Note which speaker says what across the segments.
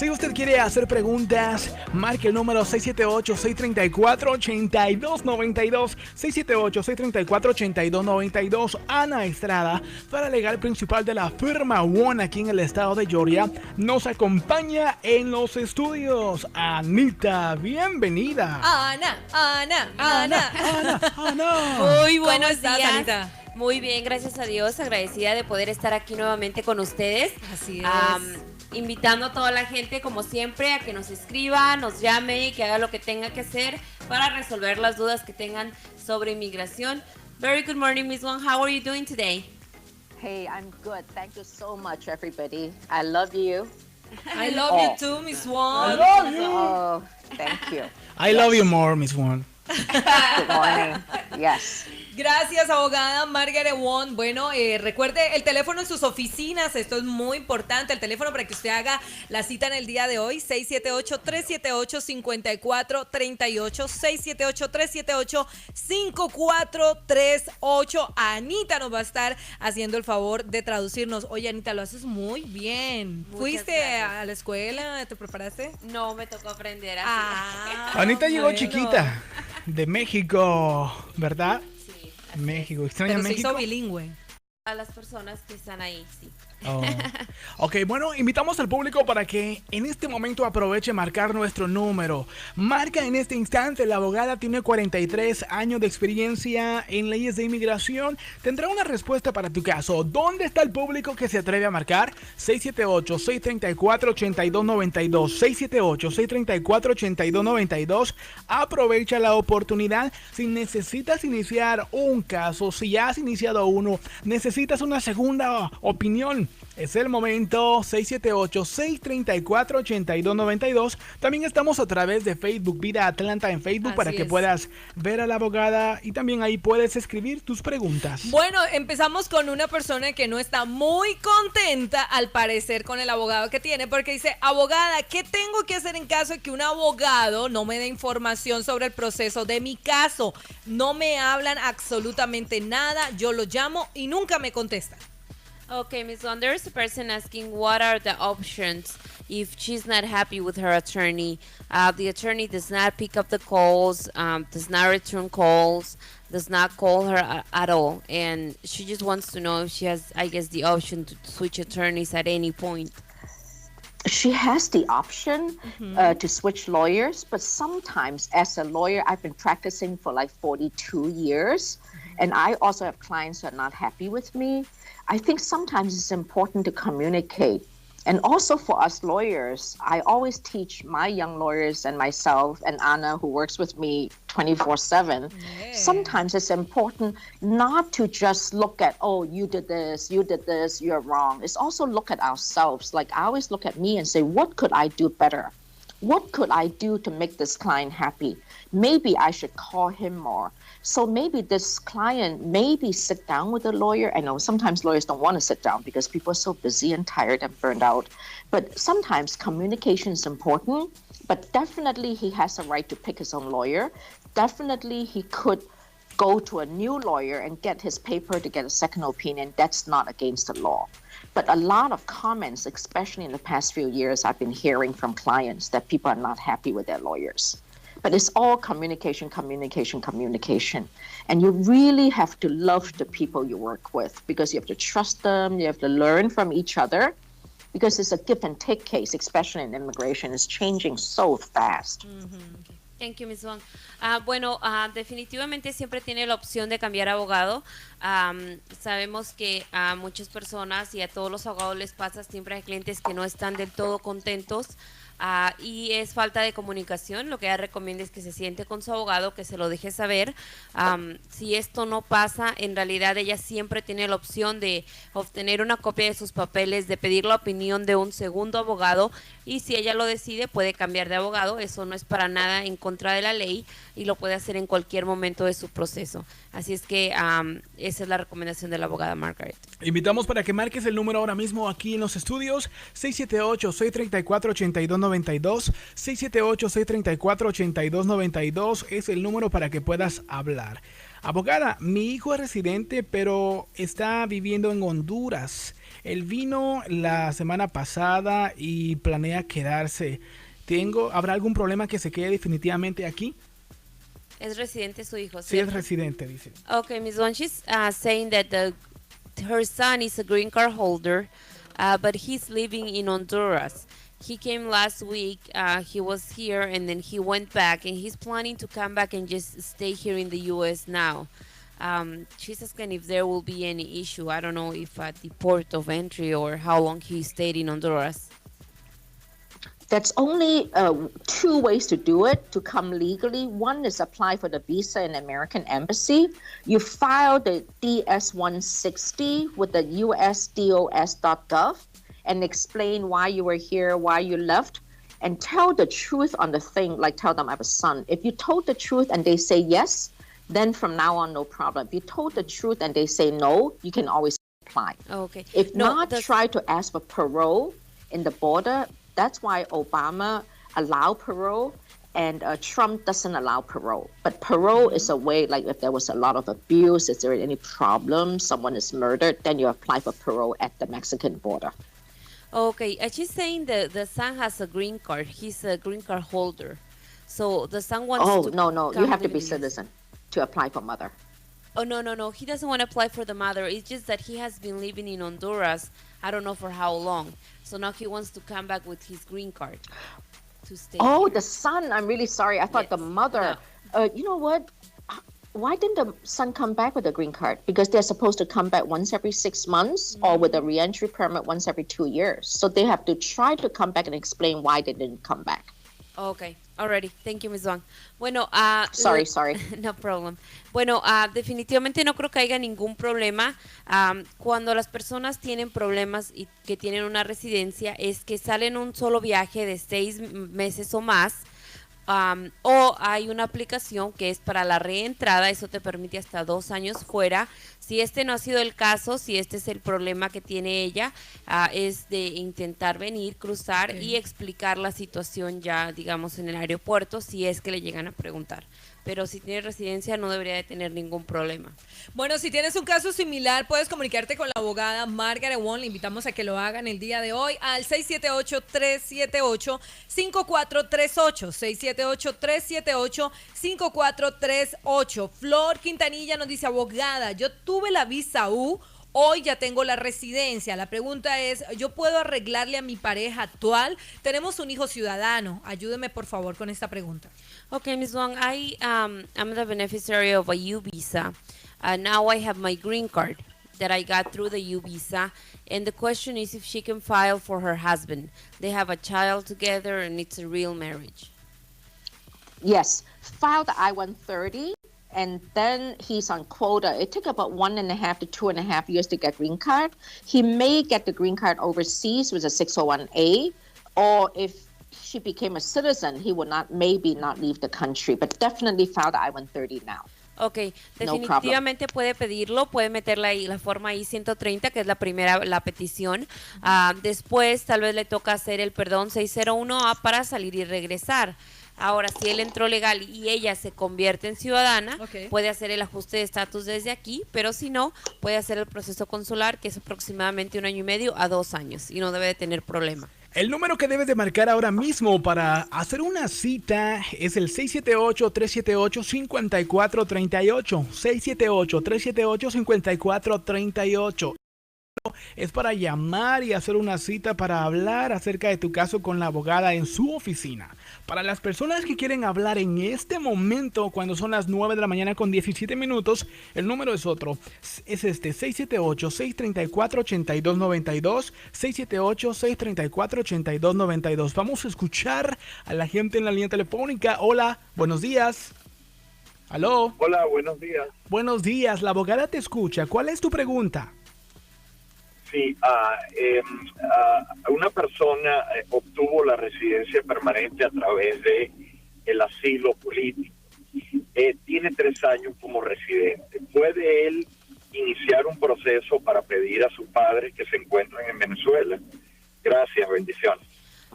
Speaker 1: Si usted quiere hacer preguntas, marque el número 678-634-8292. 678-634-8292. Ana Estrada, paralegal principal de la firma One aquí en el estado de Georgia, nos acompaña en los estudios. Anita, bienvenida.
Speaker 2: Ana. Muy buenos días, Anita. Muy bien, gracias a Dios, agradecida de poder estar aquí nuevamente con ustedes.
Speaker 3: Así es.
Speaker 2: Invitando a toda la gente, como siempre, a que nos escriba, nos llame y que haga lo que tenga que hacer para resolver las dudas que tengan sobre inmigración. Very good morning, Miss Wong. How are you doing today?
Speaker 4: Hey, I'm good. Thank you so much, everybody. I love you.
Speaker 3: I love you too, Miss Wong.
Speaker 1: I love you.
Speaker 4: Oh, thank you.
Speaker 1: I love you more, Miss One.
Speaker 4: Good morning. Yes.
Speaker 3: Gracias, abogada Margaret Wong. Bueno, recuerde el teléfono en sus oficinas. Esto es muy importante. El teléfono para que usted haga la cita en el día de hoy. 678-378-5438. 678-378-5438. Anita nos va a estar haciendo el favor de traducirnos. Oye, Anita, lo haces muy bien.
Speaker 2: Muchas
Speaker 3: ¿Fuiste
Speaker 2: gracias.
Speaker 3: a la escuela? ¿Te preparaste?
Speaker 2: No, me tocó aprender así.
Speaker 1: Anita llegó
Speaker 3: bueno.
Speaker 1: chiquita de México, ¿verdad?
Speaker 2: Sí,
Speaker 1: México, extraña
Speaker 3: Pero se
Speaker 1: México.
Speaker 3: hizo bilingüe.
Speaker 2: a las personas que están ahí, sí.
Speaker 1: Oh. Ok, bueno, invitamos al público para que en este momento aproveche marcar nuestro número. Marca en este instante. La abogada tiene 43 años de experiencia en leyes de inmigración. Tendrá una respuesta para tu caso. ¿Dónde está el público que se atreve a marcar? 678-634-8292. 678-634-8292. Aprovecha la oportunidad. Si necesitas iniciar un caso, si ya has iniciado uno, necesitas una segunda opinión, es el momento. 678-634-8292. También estamos a través de Facebook, Vida Atlanta en Facebook,
Speaker 3: Así
Speaker 1: para que
Speaker 3: es.
Speaker 1: puedas ver a la abogada y también ahí puedes escribir tus preguntas.
Speaker 3: Bueno, empezamos con una persona que no está muy contenta, al parecer, con el abogado que tiene, porque dice: abogada, ¿qué tengo que hacer en caso de que un abogado no me dé información sobre el proceso de mi caso? No me hablan absolutamente nada, yo lo llamo y nunca me contestan.
Speaker 2: Okay, Ms. Wong, there's a person asking what are the options if she's not happy with her attorney. The attorney does not pick up the calls, does not return calls, does not call her at all. And she just wants to know if she has, I guess, the option to switch attorneys at any point.
Speaker 4: She has the option to switch lawyers, but sometimes as a lawyer, I've been practicing for like 42 years, and I also have clients who are not happy with me. I think sometimes it's important to communicate. And also for us lawyers, I always teach my young lawyers and myself and Anna, who works with me 24/7. Sometimes it's important not to just look at, oh, you did this, you're wrong. It's also look at ourselves. Like I always look at me and say, what could I do better? What could I do to make this client happy? Maybe I should call him more. So maybe this client, maybe sit down with a lawyer. I know sometimes lawyers don't want to sit down because people are so busy and tired and burned out. But sometimes communication is important. But definitely he has a right to pick his own lawyer. Definitely he could go to a new lawyer and get his paper to get a second opinion. That's not against the law. But a lot of comments, especially in the past few years, I've been hearing from clients that people are not happy with their lawyers. But it's all communication. And you really have to love the people you work with because you have to trust them, you have to learn from each other because it's a give and take case, especially in immigration. It's changing so fast.
Speaker 2: Thank you, Ms. Wong. Definitivamente siempre tiene la opción de cambiar abogado. Sabemos que a muchas personas y a todos los abogados les pasa, siempre hay clientes que no están del todo contentos. Y es falta de comunicación. Lo que ella recomienda es que se siente con su abogado, que se lo deje saber. Si esto no pasa, en realidad ella siempre tiene la opción de obtener una copia de sus papeles, de pedir la opinión de un segundo abogado, y si ella lo decide puede cambiar de abogado. Eso no es para nada en contra de la ley y lo puede hacer en cualquier momento de su proceso. Así es que esa es la recomendación de la abogada Margaret.
Speaker 1: Invitamos para que marques el número ahora mismo aquí en los estudios. 678-634-8292. 678-634-8292 es el número para que puedas hablar. Abogada, mi hijo es residente pero está viviendo en Honduras. Él vino la semana pasada y planea quedarse. ¿Habrá algún problema que se quede definitivamente aquí?
Speaker 2: Es residente su hijo,
Speaker 1: Sí, es residente, dice.
Speaker 2: Okay, Miss Wong, she's saying that her son is a green card holder, but he's living in Honduras. He came last week, he was here, and then he went back, and he's planning to come back and just stay here in the U.S. now. She's asking if there will be any issue. I don't know if at the port of entry or how long he stayed in Honduras.
Speaker 4: That's only 2 ways to do it to come legally. One is apply for the visa in American Embassy. You file the DS-160 with the usdos.gov and explain why you were here, why you left, and tell the truth on the thing, like tell them I have a son. If you told the truth and they say yes, then from now on, no problem. If you told the truth and they say no, you can always apply.
Speaker 2: Okay.
Speaker 4: If not, try to ask for parole in the border. That's why Obama allowed parole and Trump doesn't allow parole. But parole is a way, like if there was a lot of abuse, is there any problem, someone is murdered, then you apply for parole at the Mexican border.
Speaker 2: Okay, she's saying the son has a green card. He's a green card holder. So the son wants to...
Speaker 4: Oh, no. You have to be citizen to apply for mother.
Speaker 2: Oh, no. He doesn't want to apply for the mother. It's just that he has been living in Honduras, I don't know for how long. So now he wants to come back with his green card to stay here.
Speaker 4: The son. I'm really sorry. I thought the mother.
Speaker 2: No.
Speaker 4: You know what? Why didn't the son come back with a green card? Because they're supposed to come back once every 6 months or with a reentry permit once every 2 years. So they have to try to come back and explain why they didn't come back.
Speaker 2: Okay, already. Thank you, Ms. Wong. Bueno,
Speaker 4: sorry.
Speaker 2: No problem. Bueno, definitivamente no creo que haya ningún problema. Cuando las personas tienen problemas y que tienen una residencia, es que salen un solo viaje de 6 meses o más. O hay una aplicación que es para la reentrada, eso te permite hasta 2 años fuera. Si este no ha sido el caso, si este es el problema que tiene ella, es de intentar venir, cruzar y explicar la situación ya, digamos, en el aeropuerto, si es que le llegan a preguntar. Pero si tiene residencia no debería de tener ningún problema.
Speaker 3: Bueno, si tienes un caso similar, puedes comunicarte con la abogada Margaret Wong. Le invitamos a que lo hagan el día de hoy al 678-378-5438. 678-378-5438. Flor Quintanilla nos dice, abogada, yo tuve la visa U. Hoy ya tengo la residencia. La pregunta es, ¿yo puedo arreglarle a mi pareja actual? Tenemos un hijo ciudadano. Ayúdeme, por favor, con esta pregunta.
Speaker 2: Okay, Ms. Wong, I'm the beneficiary of a U visa. Now I have my green card that I got through the U visa. And the question is if she can file for her husband. They have a child together and it's a real marriage.
Speaker 4: Yes, file the I-130. And then he's on quota. It took about 1.5 to 2.5 years to get green card. He may get the green card overseas with a 601A, or if she became a citizen, he would maybe not leave the country, but definitely file the I-130 now.
Speaker 2: Ok, definitivamente puede pedirlo, puede meter la forma I-130, que es la petición. Después tal vez le toca hacer el perdón 601A para salir y regresar. Ahora, si él entró legal y ella se convierte en ciudadana, puede hacer el ajuste de estatus desde aquí, pero si no, puede hacer el proceso consular, que es aproximadamente 1 año y medio a 2 años, y no debe de tener problema.
Speaker 1: El número que debes de marcar ahora mismo para hacer una cita es el 678-378-5438. 678-378-5438. Es para llamar y hacer una cita para hablar acerca de tu caso con la abogada en su oficina. Para las personas que quieren hablar en este momento, cuando son las 9 de la mañana con 17 minutos, el número es otro. Es este, 678-634-8292. 678-634-8292. Vamos a escuchar a la gente en la línea telefónica. Hola, buenos días. ¿Aló?
Speaker 5: Hola, buenos días.
Speaker 1: Buenos días, la abogada te escucha. ¿Cuál es tu pregunta?
Speaker 5: Sí, una persona obtuvo la residencia permanente a través de el asilo político. Tiene 3 años como residente. ¿Puede él iniciar un proceso para pedir a sus padres que se encuentran en Venezuela? Gracias, bendiciones.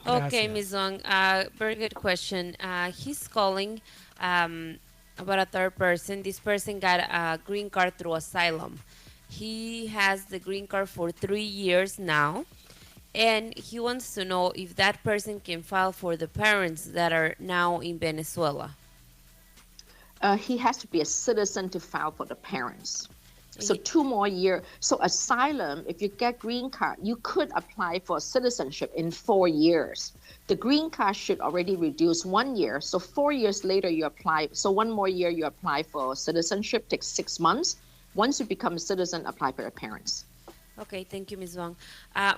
Speaker 2: Okay, Ms. Wong, very good question. He's calling about a third person. This person got a green card through asylum. He has the green card for 3 years now, and he wants to know if that person can file for the parents that are now in Venezuela.
Speaker 4: He has to be a citizen to file for the parents. So 2 more years. So asylum, if you get green card, you could apply for citizenship in 4 years. The green card should already reduce 1 year. So 4 years later you apply. So 1 more year you apply for citizenship, takes 6 months. Once you become a citizen, apply for your parents.
Speaker 2: Ok, thank you, Ms. Wong.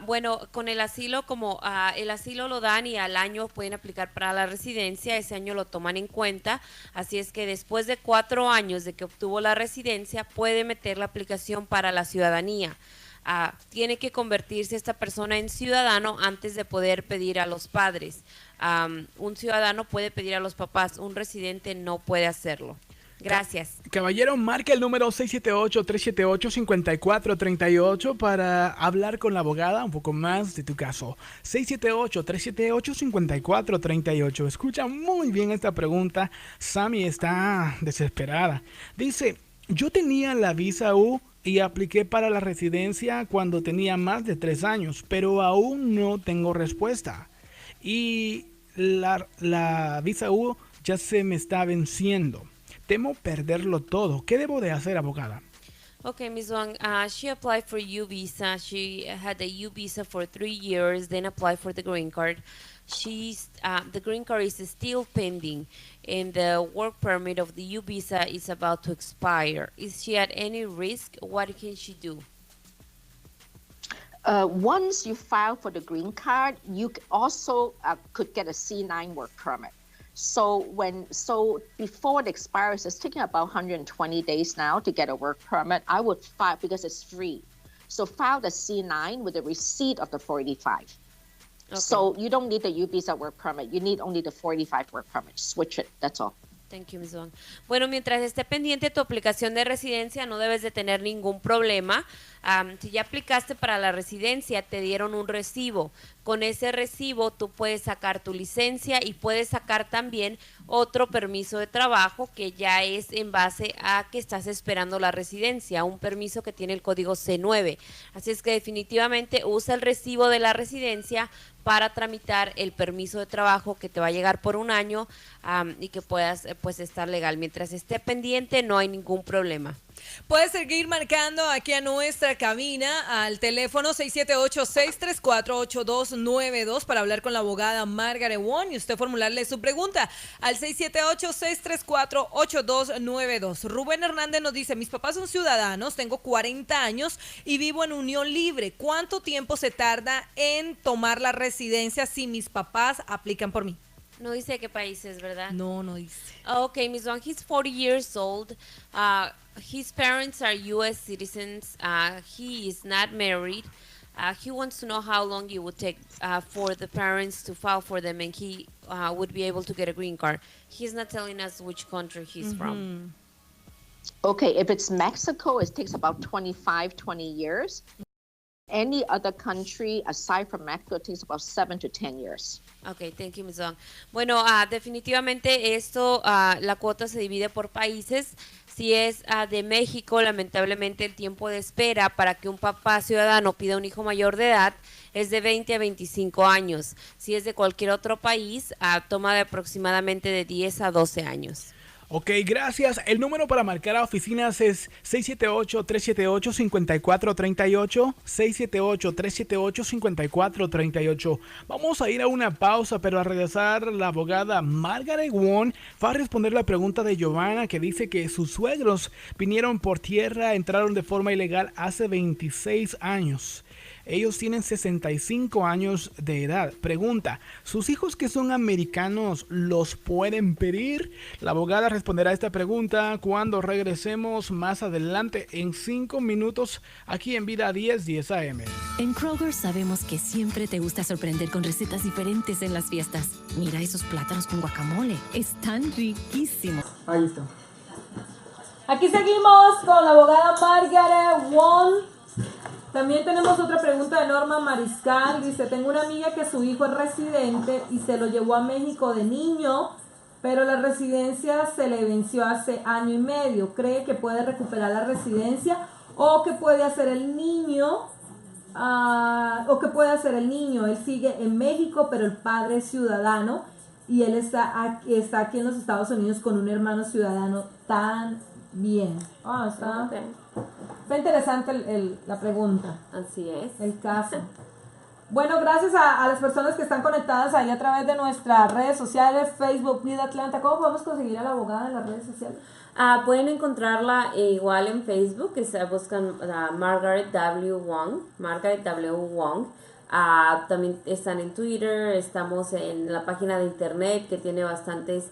Speaker 2: Bueno, con el asilo, como el asilo lo dan y al año pueden aplicar para la residencia, ese año lo toman en cuenta, así es que después de 4 años de que obtuvo la residencia, puede meter la aplicación para la ciudadanía. Tiene que convertirse esta persona en ciudadano antes de poder pedir a los padres. Un ciudadano puede pedir a los papás, un residente no puede hacerlo. Gracias.
Speaker 1: Caballero, marca el número 678-378-5438 para hablar con la abogada un poco más de tu caso. 678-378-5438. Escucha muy bien esta pregunta. Sammy está desesperada. Dice, yo tenía la visa U y apliqué para la residencia cuando tenía más de 3 años, pero aún no tengo respuesta. Y la visa U ya se me está venciendo. Temo perderlo todo. ¿Qué debo de hacer, abogada?
Speaker 2: Okay, Ms. Wong, she applied for U visa. She had the U visa for 3 years, then applied for the green card. The green card is still pending, and the work permit of the U visa is about to expire. Is she at any risk? What can she do?
Speaker 4: Once you file for the green card, you also could get a C9 work permit. So before it expires, it's taking about 120 days now to get a work permit. I would file because it's free. So file the C9 with the receipt of the 485. Okay. So you don't need the U visa work permit. You need only the 485 work permit. Switch it. That's all.
Speaker 2: Thank you, Ms. Wong. Bueno, mientras esté pendiente tu aplicación de residencia, no debes de tener ningún problema. Si ya aplicaste para la residencia, te dieron un recibo. Con ese recibo tú puedes sacar tu licencia y puedes sacar también otro permiso de trabajo que ya es en base a que estás esperando la residencia, un permiso que tiene el código C9. Así es que definitivamente usa el recibo de la residencia para tramitar el permiso de trabajo que te va a llegar por 1 año y que puedas pues estar legal. Mientras esté pendiente no hay ningún problema.
Speaker 3: Puedes seguir marcando aquí a nuestra cabina al teléfono 678-634-8292 para hablar con la abogada Margaret Wong y usted formularle su pregunta al 678-634-8292. Rubén Hernández nos dice, mis papás son ciudadanos, tengo 40 años y vivo en unión libre. ¿Cuánto tiempo se tarda en tomar la residencia si mis papás aplican por mí?
Speaker 2: No dice de qué países, ¿verdad?
Speaker 3: No dice.
Speaker 2: Okay, Ms. Wong, he's 40 years old. His parents are U.S. citizens. He is not married. He wants to know how long it would take for the parents to file for them and he would be able to get a green card. He's not telling us which country he's from.
Speaker 4: Okay, if it's Mexico, it takes about 20 years. Any other country aside from Mexico takes about 7 to 10 years.
Speaker 2: Okay, thank you, Ms. Wong. Bueno, definitivamente esto, la cuota se divide por países. Si es de México, lamentablemente el tiempo de espera para que un papá ciudadano pida un hijo mayor de edad es de 20 a 25 años. Si es de cualquier otro país, toma de aproximadamente de 10 a 12 años.
Speaker 1: Ok, gracias. El número para marcar a oficinas es 678-378-5438, 678-378-5438. Vamos a ir a una pausa, pero al regresar la abogada Margaret Wong va a responder la pregunta de Giovanna, que dice que sus suegros vinieron por tierra, entraron de forma ilegal hace 26 años. Ellos tienen 65 años de edad. Pregunta, ¿sus hijos que son americanos los pueden pedir? La abogada responderá a esta pregunta cuando regresemos más adelante en 5 minutos aquí en Vida 10 AM.
Speaker 6: En Kroger sabemos que siempre te gusta sorprender con recetas diferentes en las fiestas. Mira esos plátanos con guacamole. Están riquísimos.
Speaker 3: Ahí está. Aquí seguimos con la abogada Margaret Wong. También tenemos otra pregunta de Norma Mariscal. Dice, tengo una amiga que su hijo es residente y se lo llevó a México de niño, pero la residencia se le venció hace 1 año y medio. ¿Cree que puede recuperar la residencia O qué puede hacer el niño, él sigue en México, pero el padre es ciudadano y él está aquí en los Estados Unidos con un hermano ciudadano también. Está interesante la pregunta.
Speaker 2: Así es.
Speaker 3: El caso. Bueno, gracias a las personas que están conectadas ahí a través de nuestras redes sociales, Facebook, Vida Atlanta. ¿Cómo podemos conseguir a la abogada en las redes sociales?
Speaker 2: Pueden encontrarla igual en Facebook, que se buscan Margaret W. Wong, Margaret W. Wong. También están en Twitter, estamos en la página de internet que tiene bastantes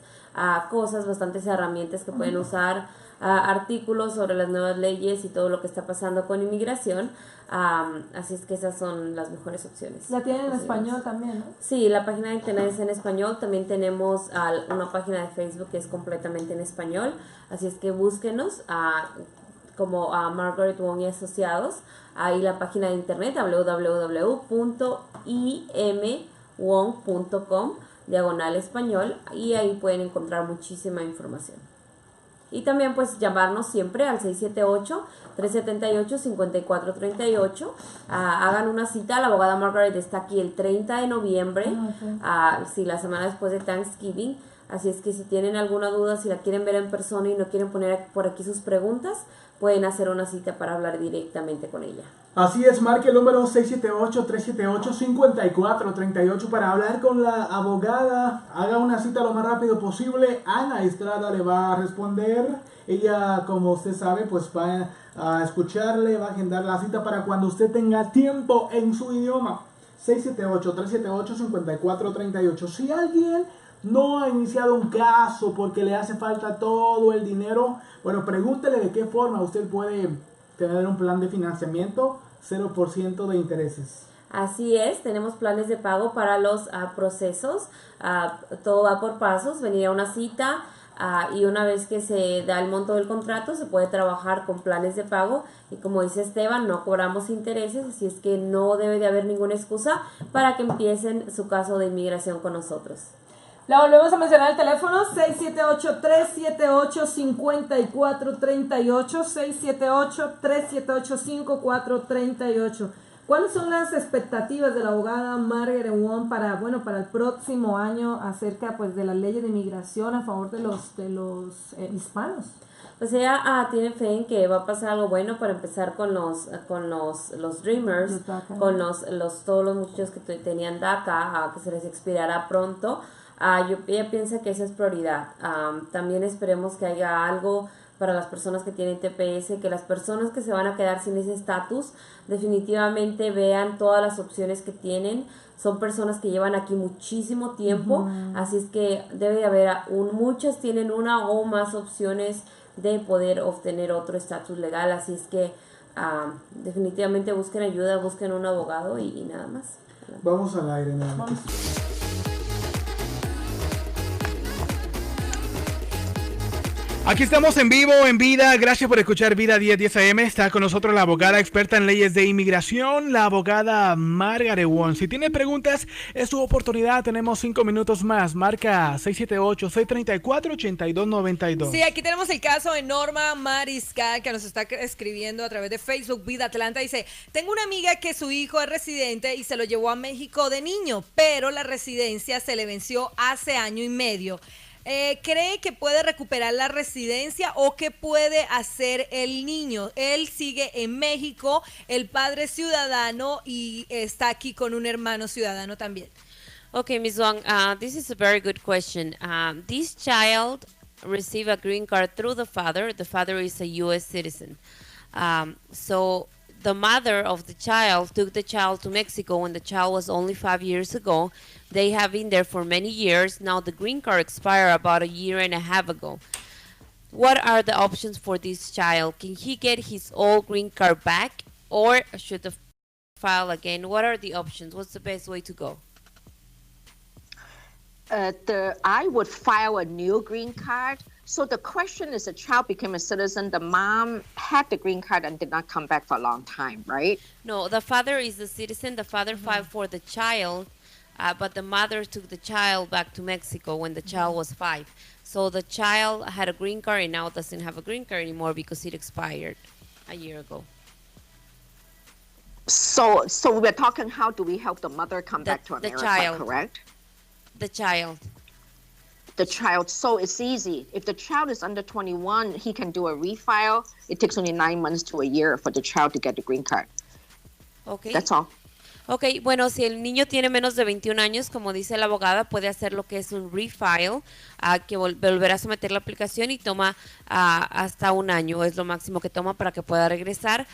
Speaker 2: cosas, bastantes herramientas que pueden usar, artículos sobre las nuevas leyes y todo lo que está pasando con inmigración. Así es que esas son las mejores opciones.
Speaker 3: La tienen en español también, ¿no?
Speaker 2: Sí, la página de internet es en español. También tenemos una página de Facebook que es completamente en español. Así es que búsquenos como Margaret Wong y Asociados. Ahí la página de internet www.imwong.com/español, y ahí pueden encontrar muchísima información. Y también pues llamarnos siempre al 678-378-5438. Hagan una cita. La abogada Margaret está aquí el 30 de noviembre, sí, la semana después de Thanksgiving. Así es que si tienen alguna duda, si la quieren ver en persona y no quieren poner por aquí sus preguntas, pueden hacer una cita para hablar directamente con ella.
Speaker 1: Así es, marque el número 678-378-5438 para hablar con la abogada. Haga una cita lo más rápido posible. Ana Estrada le va a responder. Ella, como usted sabe, pues va a escucharle, va a agendar la cita para cuando usted tenga tiempo en su idioma. 678-378-5438. Si alguien no ha iniciado un caso porque le hace falta todo el dinero, bueno, pregúntele de qué forma usted puede tener un plan de financiamiento 0% de intereses.
Speaker 2: Así es, tenemos planes de pago para los procesos. Todo va por pasos, venir a una cita y una vez que se da el monto del contrato se puede trabajar con planes de pago, y como dice Esteban, no cobramos intereses, así es que no debe de haber ninguna excusa para que empiecen su caso de inmigración con nosotros.
Speaker 3: La volvemos a mencionar el teléfono, 678-378-5438, 678-378-5438. ¿Cuáles son las expectativas de la abogada Margaret Wong para el próximo año acerca pues de las leyes de inmigración a favor de los hispanos?
Speaker 2: Pues ella tiene fe en que va a pasar algo bueno, para empezar con los Dreamers, con todos los muchachos que tenían DACA, que se les expirará pronto. Ella piensa que esa es prioridad. También esperemos que haya algo para las personas que tienen TPS, que las personas que se van a quedar sin ese estatus definitivamente vean todas las opciones que tienen. Son personas que llevan aquí muchísimo tiempo, así es que debe de haber muchas tienen una o más opciones de poder obtener otro estatus legal, así es que definitivamente busquen ayuda, busquen un abogado y nada más.
Speaker 1: Vamos al aire, nada más. Aquí estamos en vivo, en vida. Gracias por escuchar Vida 1010 AM. Está con nosotros la abogada experta en leyes de inmigración, la abogada Margaret Wong. Si tiene preguntas, es su oportunidad. Tenemos 5 minutos más. Marca 678-634-8292.
Speaker 3: Sí, aquí tenemos el caso de Norma Mariscal, que nos está escribiendo a través de Facebook Vida Atlanta. Dice, tengo una amiga que su hijo es residente y se lo llevó a México de niño, pero la residencia se le venció hace año y medio. ¿Cree que puede recuperar la residencia o qué puede hacer el niño? Él sigue en México, el padre es ciudadano y está aquí con un hermano ciudadano también.
Speaker 2: Okay, Ms. Wong, this is a very good question. This child received a green card through the father. The father is a U.S. citizen. So the mother of the child took the child to Mexico when the child was only 5 years ago. They have been there for many years. Now the green card expired about a year and a half ago. What are the options for this child? Can he get his old green card back, or should the file again? What are the options? What's the best way to go?
Speaker 4: I would file a new green card. So the question is, the child became a citizen. The mom had the green card and did not come back for a long time, right?
Speaker 2: No, the father is the citizen. The father filed for the child, but the mother took the child back to Mexico when the child was 5. So the child had a green card and now doesn't have a green card anymore because it expired a year ago.
Speaker 4: So we're talking, how do we help the mother come back to America,
Speaker 2: child.
Speaker 4: correct?
Speaker 2: The child.
Speaker 4: The child, so it's easy. If the child is under 21, he can do a refile. It takes only 9 months to a year for the child to get the green card.
Speaker 2: Okay.
Speaker 4: That's all.
Speaker 2: Ok, bueno, si el niño tiene menos de 21 años, como dice la abogada, puede hacer lo que es un refile, que volverá a someter la aplicación y toma hasta un año, es lo máximo que toma para que pueda regresar.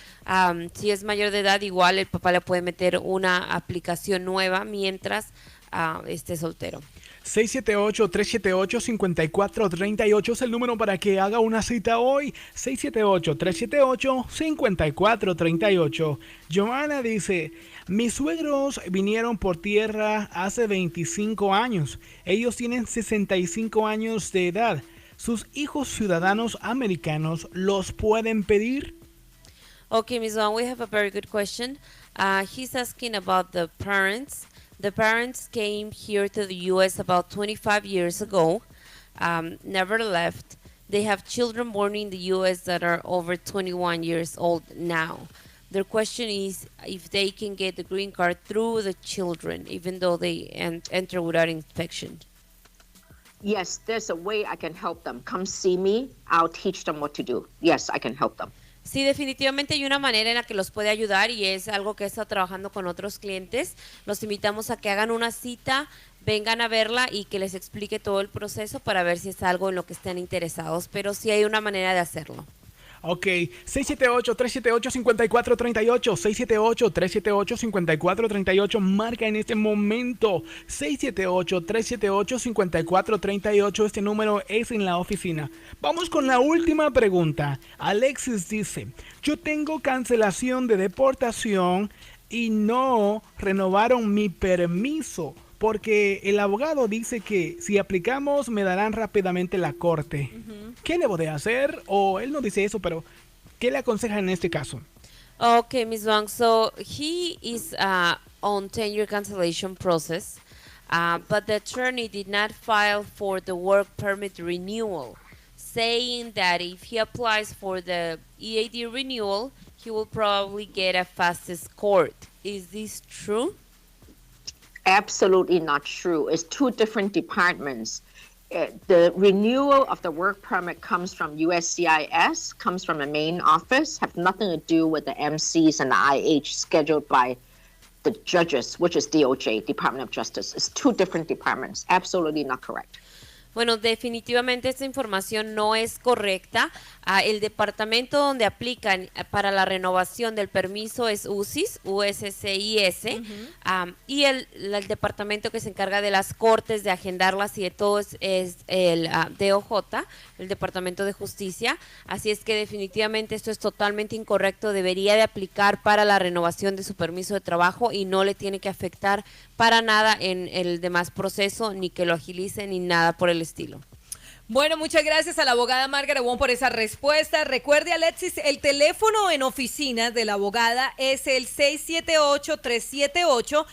Speaker 2: Si es mayor de edad, igual el papá le puede meter una aplicación nueva mientras esté soltero.
Speaker 1: 678-378-5438 es el número para que haga una cita hoy. 678-378-5438. Joana dice: mis suegros vinieron por tierra hace 25 años. Ellos tienen 65 años de edad. ¿Sus hijos ciudadanos americanos los pueden pedir?
Speaker 2: Okay, Ms. Wong, we have a very good question. He's asking about the parents. The parents came here to the U.S. about 25 years ago, never left. They have children born in the U.S. that are over 21 years old now. Their question is if they can get the green card through the children, even though they enter without inspection.
Speaker 4: Yes, there's a way I can help them. Come see me. I'll teach them what to do. Yes, I can help them.
Speaker 2: Sí, definitivamente hay una manera en la que los puede ayudar y es algo que he estado trabajando con otros clientes. Los invitamos a que hagan una cita, vengan a verla y que les explique todo el proceso para ver si es algo en lo que estén interesados, pero sí hay una manera de hacerlo.
Speaker 1: Ok, 678-378-5438, 678-378-5438, marca en este momento, 678-378-5438, este número es en la oficina. Vamos con la última pregunta. Alexis dice: yo tengo cancelación de deportación y no renovaron mi permiso, porque el abogado dice que si aplicamos me darán rápidamente la corte. ¿Qué debo de hacer? O él no dice eso, pero ¿qué le aconseja en este caso?
Speaker 2: Okay, Ms. Wong, so he is on 10-year cancellation process, but the attorney did not file for the work permit renewal, saying that if he applies for the EAD renewal, he will probably get a fastest court. Is this true?
Speaker 4: Absolutely not true. It's two different departments. The renewal of the work permit comes from USCIS, comes from the main office, have nothing to do with the MCs and the IH scheduled by the judges, which is DOJ, Department of Justice. It's two different departments. Absolutely not correct.
Speaker 2: Bueno, definitivamente esta información no es correcta. El departamento donde aplican para la renovación del permiso es USCIS, y el departamento que se encarga de las cortes, de agendarlas y de todo es el DOJ, el Departamento de Justicia. Así es que definitivamente esto es totalmente incorrecto. Debería de aplicar para la renovación de su permiso de trabajo y no le tiene que afectar para nada en el demás proceso, ni que lo agilice, ni nada por el estilo.
Speaker 3: Bueno, muchas gracias a la abogada Margaret Wong por esa respuesta. Recuerde, Alexis, el teléfono en oficina de la abogada es el 678-378-5438,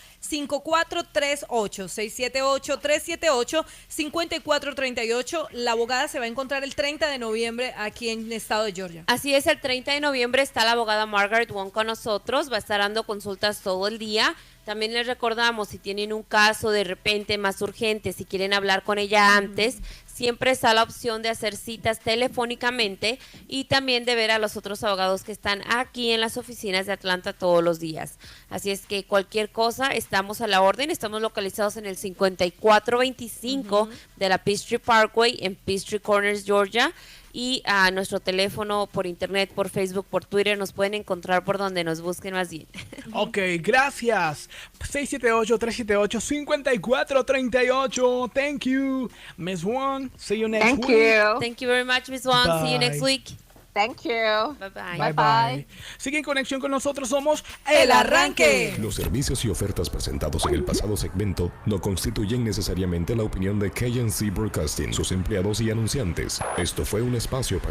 Speaker 3: 678-378-5438. La abogada se va a encontrar el 30 de noviembre aquí en el estado de Georgia.
Speaker 2: Así es, el 30 de noviembre está la abogada Margaret Wong con nosotros, va a estar dando consultas todo el día. También les recordamos, si tienen un caso de repente más urgente, si quieren hablar con ella antes, siempre está la opción de hacer citas telefónicamente y también de ver a los otros abogados que están aquí en las oficinas de Atlanta todos los días. Así es que cualquier cosa, estamos a la orden. Estamos localizados en el 5425 de la Peachtree Parkway en Peachtree Corners, Georgia. Y a nuestro teléfono por internet, por Facebook, por Twitter, nos pueden encontrar por donde nos busquen más bien.
Speaker 1: Ok, gracias. 678-378-5438. Thank you, Ms. Wong. See you next week.
Speaker 2: Thank you very much, Ms. Wong.
Speaker 1: Bye.
Speaker 2: See you next week.
Speaker 4: Thank you.
Speaker 2: Bye-bye.
Speaker 1: Bye bye. Sigue en conexión con nosotros, somos
Speaker 3: El Arranque.
Speaker 7: Los servicios y ofertas presentados en el pasado segmento no constituyen necesariamente la opinión de KNC Broadcasting, sus empleados y anunciantes. Esto fue un espacio para